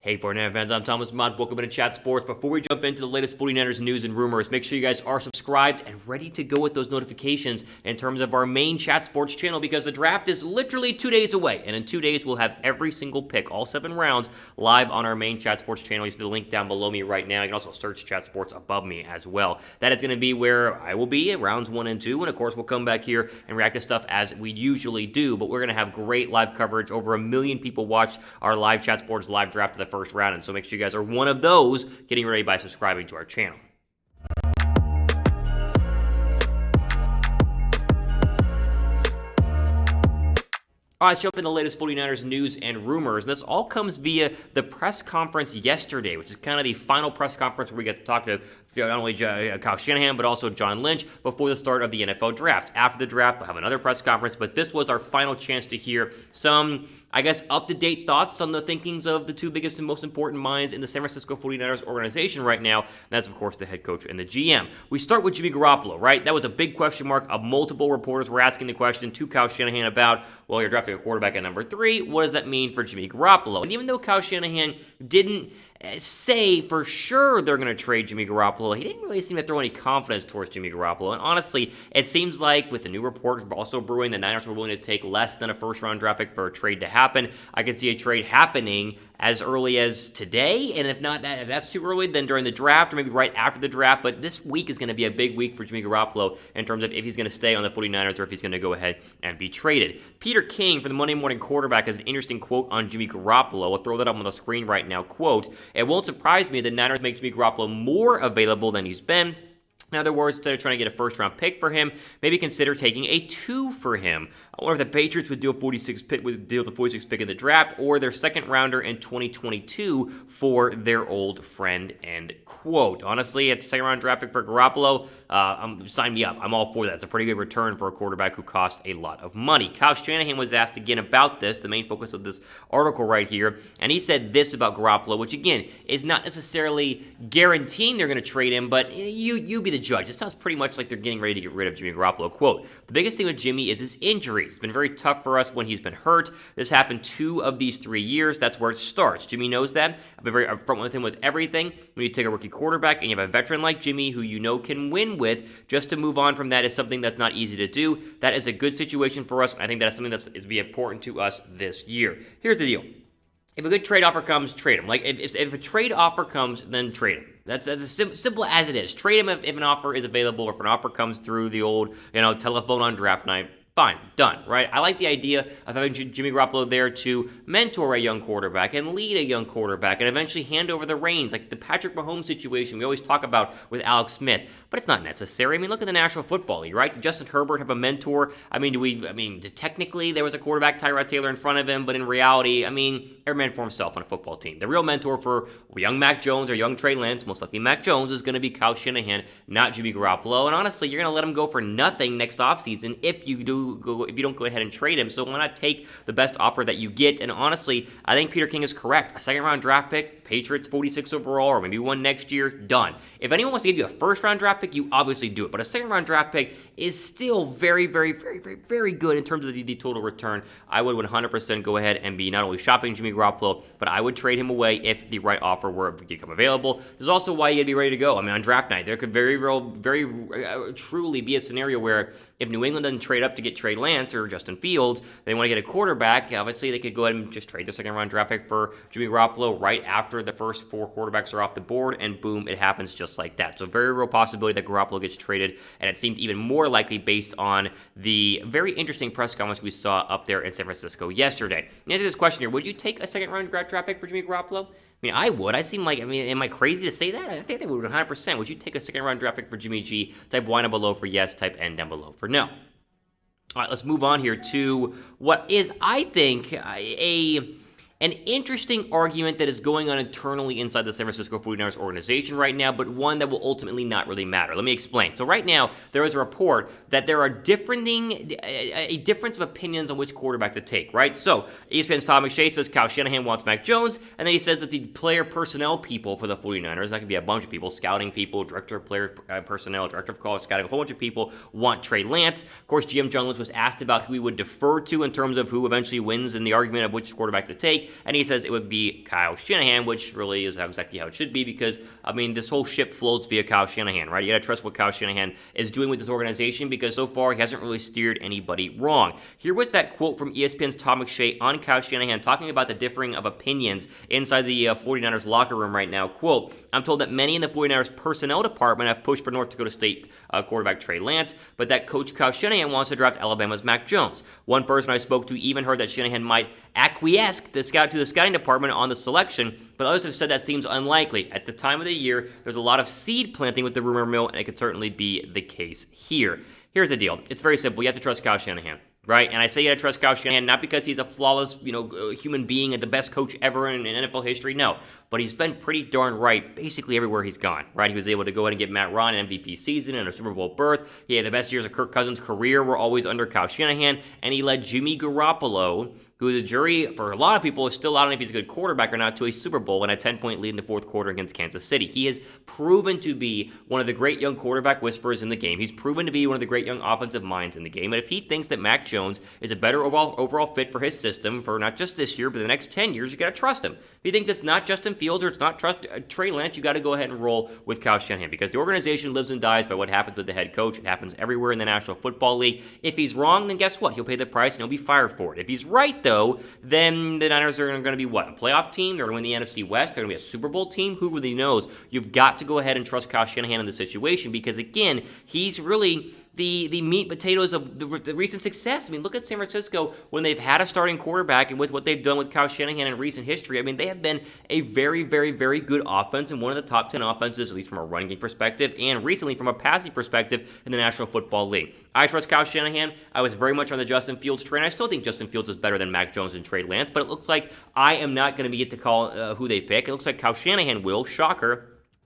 Hey 49er fans, I'm Thomas Mott. Welcome into Chat Sports. Before we jump into the latest 49ers news and rumors, make sure you guys are subscribed and ready to go with those notifications in terms of our main Chat Sports channel because the draft is literally 2 days away. And in 2 days, we'll have every single pick, all 7 rounds, live on our main Chat Sports channel. You see the link down below me right now. You can also search Chat Sports above me as well. That is going to be where I will be at rounds 1 and 2. And of course, we'll come back here and react to stuff as we usually do. But we're going to have great live coverage. Over 1 million people watched our live Chat Sports live draft of the first round. And so make sure you guys are one of those getting ready by subscribing to our channel. All right, let's jump into the latest 49ers news and rumors. This all comes via the press conference yesterday, which is kind of the final press conference where we get to talk to not only Kyle Shanahan, but also John Lynch before the start of the NFL draft. After the draft, we'll have another press conference, but this was our final chance to hear some, I guess, up-to-date thoughts on the thinkings of the 2 biggest and most important minds in the San Francisco 49ers organization right now. And that's, of course, the head coach and the GM. We start with Jimmy Garoppolo, right? That was a big question mark. Multiple reporters were asking the question to Kyle Shanahan about, well, you're drafting a quarterback at number 3. What does that mean for Jimmy Garoppolo? And even though Kyle Shanahan didn't say for sure they're going to trade Jimmy Garoppolo, he didn't really seem to throw any confidence towards Jimmy Garoppolo. And honestly, it seems like with the new reports also brewing, the Niners were willing to take less than a first-round draft pick for a trade to happen. I could see a trade happening as early as today, and if that's too early, then during the draft or maybe right after the draft. But this week is going to be a big week for Jimmy Garoppolo in terms of if he's going to stay on the 49ers or if he's going to go ahead and be traded. Peter King for the Monday Morning Quarterback has an interesting quote on Jimmy Garoppolo. I'll throw that up on the screen right now. Quote, "It won't surprise me that Niners make Jimmy Garoppolo more available than he's been. In other words, instead of trying to get a first-round pick for him, maybe consider taking a 2 for him. I wonder if the Patriots would deal the 46th pick in the draft or their second-rounder in 2022 for their old friend," end quote. Honestly, at the second-round draft pick for Garoppolo, sign me up. I'm all for that. It's a pretty good return for a quarterback who costs a lot of money. Kyle Shanahan was asked again about this, the main focus of this article right here, and he said this about Garoppolo, which, again, is not necessarily guaranteeing they're going to trade him, but you be the judge. It sounds pretty much like they're getting ready to get rid of Jimmy Garoppolo. Quote, "The biggest thing with Jimmy is his injuries. It's been very tough for us when he's been hurt. This happened 2 of these 3 years. That's where it starts. Jimmy knows that. I've been very upfront with him with everything. When you take a rookie quarterback and you have a veteran like Jimmy who you know can win with, just to move on from that is something that's not easy to do. That is a good situation for us, and I think that's something that's be important to us this year." Here's the deal. If a good trade offer comes, trade him. Like, if a trade offer comes, then trade him. That's as simple as it is. Trade him if an offer is available, or if an offer comes through the old, telephone on draft night. Fine, done, right? I like the idea of having Jimmy Garoppolo there to mentor a young quarterback and lead a young quarterback and eventually hand over the reins, like the Patrick Mahomes situation we always talk about with Alex Smith. But it's not necessary. I mean, look at the National Football League, right? Did Justin Herbert have a mentor? Technically there was a quarterback, Tyrod Taylor, in front of him, but in reality, every man for himself on a football team. The real mentor for young Mac Jones or young Trey Lance, most likely Mac Jones, is going to be Kyle Shanahan, not Jimmy Garoppolo. And honestly, you're going to let him go for nothing next offseason if you don't go ahead and trade him. So why not take the best offer that you get? And honestly, I think Peter King is correct. A second-round draft pick, Patriots 46 overall, or maybe one next year, done. If anyone wants to give you a first-round draft pick, you obviously do it. But a second-round draft pick is still very, very, very, very, very good in terms of the total return. I would 100% go ahead and be not only shopping Jimmy Garoppolo, but I would trade him away if the right offer were to become available. This is also why you got to be ready to go. On draft night, there could very truly be a scenario where if New England doesn't trade up to get Trey Lance or Justin Fields, they want to get a quarterback. Obviously, they could go ahead and just trade their second-round draft pick for Jimmy Garoppolo right after the first 4 quarterbacks are off the board, and boom, it happens just like that. So very real possibility that Garoppolo gets traded, and it seemed even more likely based on the very interesting press conference we saw up there in San Francisco yesterday. And answer this question here, would you take a second-round draft pick for Jimmy Garoppolo? I would. Am I crazy to say that? I think they would 100%. Would you take a second-round draft pick for Jimmy G? Type Y down below for yes, type N down below for no. All right, let's move on here to what is, I think, an interesting argument that is going on internally inside the San Francisco 49ers organization right now, but one that will ultimately not really matter. Let me explain. So right now, there is a report that there are a difference of opinions on which quarterback to take, right? So ESPN's Todd McShay says Kyle Shanahan wants Mac Jones, and then he says that the player personnel people for the 49ers, that could be a bunch of people, scouting people, director of player personnel, director of college scouting, a whole bunch of people want Trey Lance. Of course, GM John Lynch was asked about who he would defer to in terms of who eventually wins in the argument of which quarterback to take. it, and he says it would be Kyle Shanahan, which really is exactly how it should be because, I mean, this whole ship floats via Kyle Shanahan, right? You got to trust what Kyle Shanahan is doing with this organization because so far he hasn't really steered anybody wrong. Here was that quote from ESPN's Todd McShay on Kyle Shanahan talking about the differing of opinions inside the 49ers locker room right now. Quote, I'm told that many in the 49ers personnel department have pushed for North Dakota State quarterback Trey Lance, but that coach Kyle Shanahan wants to draft Alabama's Mac Jones. One person I spoke to even heard that Shanahan might acquiesce to the scouting department on the selection, but others have said that seems unlikely. At the time of the year, there's a lot of seed planting with the rumor mill, and it could certainly be the case here. Here's the deal. It's very simple. You have to trust Kyle Shanahan. Right, and I say you gotta trust Kyle Shanahan not because he's a flawless, human being and the best coach ever in NFL history. No, but he's been pretty darn right basically everywhere he's gone. Right, he was able to go ahead and get Matt Ryan an MVP season and a Super Bowl berth. He had the best years of Kirk Cousins' career were always under Kyle Shanahan, and he led Jimmy Garoppolo, who the jury for a lot of people is still out on if he's a good quarterback or not, to a Super Bowl and a 10-point lead in the fourth quarter against Kansas City. He has proven to be one of the great young quarterback whisperers in the game. He's proven to be one of the great young offensive minds in the game. And if he thinks that Mac Jones is a better overall fit for his system for not just this year, but the next 10 years, you got to trust him. If you think it's not Justin Fields or it's not Trey Lance, you got to go ahead and roll with Kyle Shanahan because the organization lives and dies by what happens with the head coach. It happens everywhere in the National Football League. If he's wrong, then guess what? He'll pay the price and he'll be fired for it. If he's right, though, then the Niners are going to be what? A playoff team? They're going to win the NFC West? They're going to be a Super Bowl team? Who really knows? You've got to go ahead and trust Kyle Shanahan in the situation because, again, he's really the meat and potatoes of the recent success. I mean, look at San Francisco when they've had a starting quarterback and with what they've done with Kyle Shanahan in recent history. I mean, they have been a very, very, very good offense and one of the top 10 offenses, at least from a running game perspective, and recently from a passing perspective in the National Football League. I trust Kyle Shanahan. I was very much on the Justin Fields train. I still think Justin Fields is better than Mac Jones and Trey Lance, but it looks like I am not going to get to call who they pick. It looks like Kyle Shanahan will. Shocker.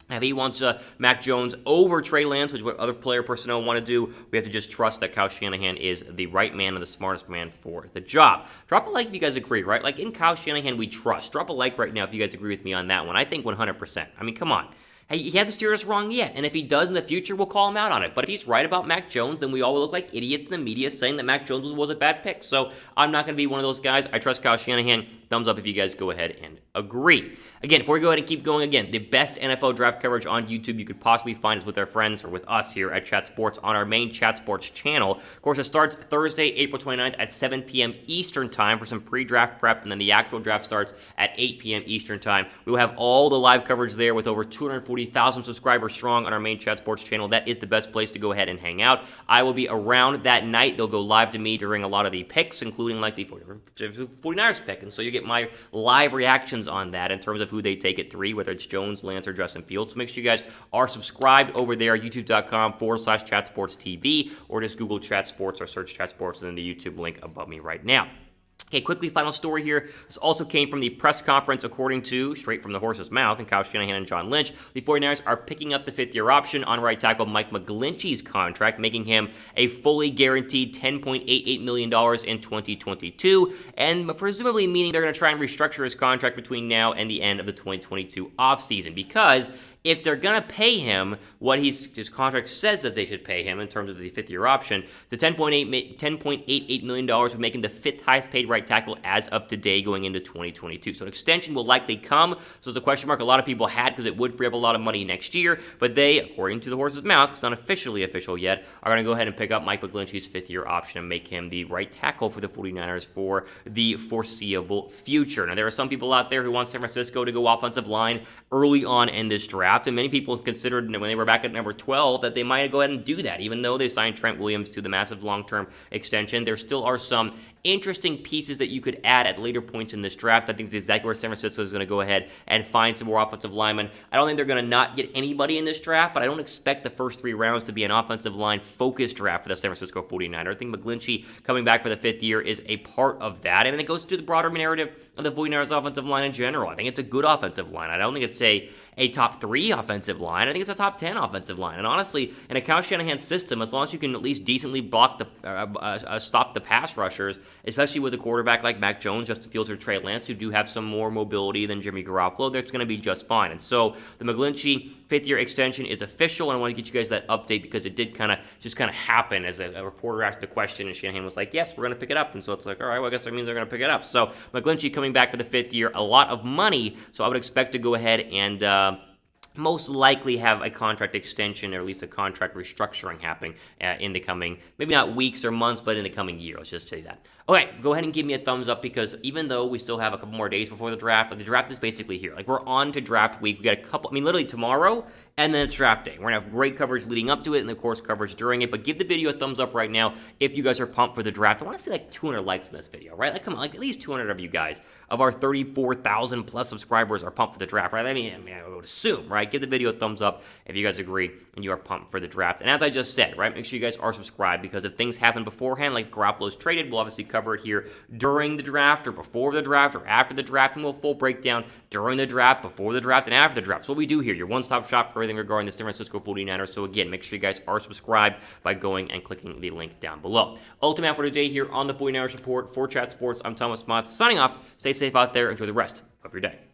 If he wants Mac Jones over Trey Lance, which is what other player personnel want to do, we have to just trust that Kyle Shanahan is the right man and the smartest man for the job. Drop a like if you guys agree, right? Like in Kyle Shanahan, we trust. Drop a like right now if you guys agree with me on that one. I think 100%. I mean, come on. Hey, he hasn't steered us wrong yet, and if he does in the future, we'll call him out on it. But if he's right about Mac Jones, then we all will look like idiots in the media saying that Mac Jones was a bad pick. So I'm not going to be one of those guys. I trust Kyle Shanahan. Thumbs up if you guys go ahead and agree. Again, before we go ahead and keep going, again, the best NFL draft coverage on YouTube you could possibly find is with our friends or with us here at Chat Sports on our main Chat Sports channel. Of course, it starts Thursday, April 29th at 7 p.m. Eastern Time for some pre-draft prep, and then the actual draft starts at 8 p.m. Eastern Time. We will have all the live coverage there with over 240,000 subscribers strong on our main Chat Sports channel. That is the best place to go ahead and hang out. I will be around that night. They'll go live to me during a lot of the picks, including like the 49ers pick, and so you get my live reactions on that in terms of who they take at 3, whether it's Jones, Lance, or Justin Fields. So make sure you guys are subscribed over there, youtube.com/ChatSportsTV, or just Google Chat Sports or search Chat Sports and then the YouTube link above me right now. Okay, quickly, final story here. This also came from the press conference, according to, straight from the horse's mouth, and Kyle Shanahan and John Lynch. The 49ers are picking up the fifth-year option on right tackle Mike McGlinchey's contract, making him a fully guaranteed $10.88 million in 2022, and presumably meaning they're going to try and restructure his contract between now and the end of the 2022 offseason, because if they're going to pay him what his contract says that they should pay him in terms of the fifth-year option, the $10.88 million would make him the fifth highest-paid right tackle as of today going into 2022. So an extension will likely come. So it's a question mark a lot of people had because it would free up a lot of money next year. But they, according to the horse's mouth, because it's not officially official yet, are going to go ahead and pick up Mike McGlinchey's fifth-year option and make him the right tackle for the 49ers for the foreseeable future. Now, there are some people out there who want San Francisco to go offensive line early on in this draft. And many people considered when they were back at number 12 that they might go ahead and do that. Even though they signed Trent Williams to the massive long-term extension, there still are some interesting pieces that you could add at later points in this draft. I think it's exactly where San Francisco is going to go ahead and find some more offensive linemen. I don't think they're going to not get anybody in this draft, but I don't expect the first 3 rounds to be an offensive line focused draft for the San Francisco 49ers. I think McGlinchey coming back for the 5th year is a part of that, and it goes to the broader narrative of the 49ers offensive line in general. I think it's a good offensive line. I don't think it's a top 3 offensive line. I think it's a top 10 offensive line. And honestly, in a Kyle Shanahan system, as long as you can at least decently block the stop the pass rushers, especially with a quarterback like Mac Jones, Justin Fields, or Trey Lance, who do have some more mobility than Jimmy Garoppolo. That's going to be just fine. And so the McGlinchey fifth-year extension is official, and I want to get you guys that update because it did kind of happen as a reporter asked the question, and Shanahan was like, yes, we're going to pick it up. And so it's like, all right, well, I guess that means they're going to pick it up. So McGlinchey coming back for the 5th year, a lot of money, so I would expect to go ahead and most likely have a contract extension or at least a contract restructuring happening in the coming, maybe not weeks or months, but in the coming year. Let's just tell you that. Okay, go ahead and give me a thumbs up because even though we still have a couple more days before the draft, like the draft is basically here. Like we're on to draft week. We got a couple, literally tomorrow, and then it's draft day. We're going to have great coverage leading up to it and, of course, coverage during it. But give the video a thumbs up right now if you guys are pumped for the draft. I want to see like 200 likes in this video, right? Like, come on, like at least 200 of you guys of our 34,000 plus subscribers are pumped for the draft, right? I mean, I would assume, right? Give the video a thumbs up if you guys agree and you are pumped for the draft. And as I just said, right, make sure you guys are subscribed because if things happen beforehand, like Garoppolo's traded, we'll obviously cover it here during the draft or before the draft or after the draft, and we'll full breakdown during the draft, before the draft, and after the draft. So what we do here, your one-stop shop for everything regarding the San Francisco 49ers. So again, make sure you guys are subscribed by going and clicking the link down below. Ultimate out for today here on the 49ers Report for Chat Sports. I'm Thomas Mott signing off. Stay safe out there. Enjoy the rest of your day.